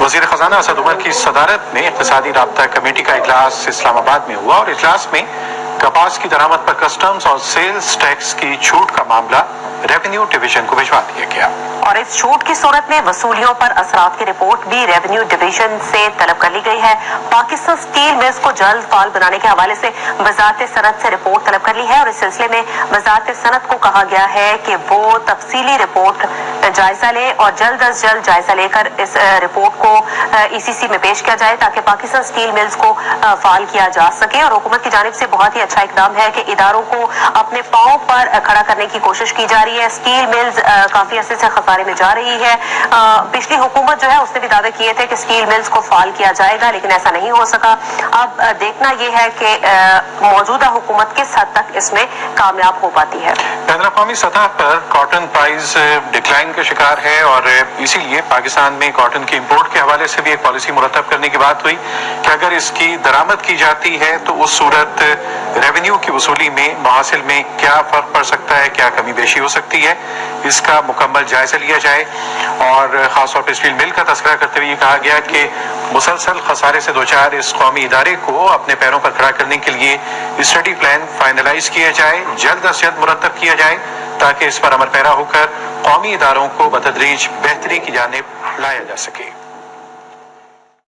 वज़ीर ख़ज़ाना असद उमर की सदारत में इक़्तिसादी राब्ता कमेटी का इजलास इस्लामाबाद में हुआ और इजलास में कपास की दरामद पर कस्टम्स और सेल्स टैक्स की छूट का मामला रेवेन्यू डिवीजन को भिजवा दिया गया और इस छूट की सूरत में वसूलियों पर असरात की रिपोर्ट भी रेवेन्यू डिवीजन से तलब कर ली गई है। पाकिस्तान स्टील मिल्स को जल्द फाल बनाने के हवाले से वजारत सनत से रिपोर्ट तलब कर ली है और इस सिलसिले में वजारत सनत को कहा गया है कि वो तफसीली रिपोर्ट जायजा ले और जल्द अज जल्द जायजा लेकर इस रिपोर्ट को ECC में पेश किया जाए ताकि पाकिस्तान स्टील मिल्स को फाल किया जा सके। और हुकूमत की जानिब से बहुत ही अच्छा इकदाम है कि इदारों को अपने पांव पर खड़ा करने की कोशिश की जा रही है। स्टील मिल्स काफी अरसे से खसारे में जा रही है। पिछली हुकूमत जो है उसने भी दावे किए थे कि स्टील मिल्स को फाल किया जाएगा, लेकिन ऐसा नहीं हो सका। अब देखना यह है कि मौजूदा हुकूमत किस हद तक इसमें कामयाब हो पाती है। बैनुल अक़वामी सतह पर कॉटन प्राइस डिक्लाइन का शिकार है और इसीलिए पाकिस्तान में कॉटन की इंपोर्ट के हवाले से भी एक पॉलिसी मुरतब करने की बात हुई कि अगर इसकी दरामद की जाती है तो उस सूरत रेवेन्यू की वसूली में मुहासिल में क्या फर्क पड़ सकता है, क्या कमी बेशी हो सकती है, इसका मुकम्मल जायजा लिया जाए। और खासतौर पर स्टील मिल का तस्करा करते हुए कहा गया कि मुसलसल खसारे से दो चार इस कौमी इदारे को अपने पैरों पर खड़ा करने के लिए स्टडी प्लान फाइनलाइज किया जाए, जल्द अज जल्द मुरतब किया जाए ताकि इस पर अमल पैरा होकर कौमी इदारों को बतदरीज बेहतरी की जानिब लाया जा सके।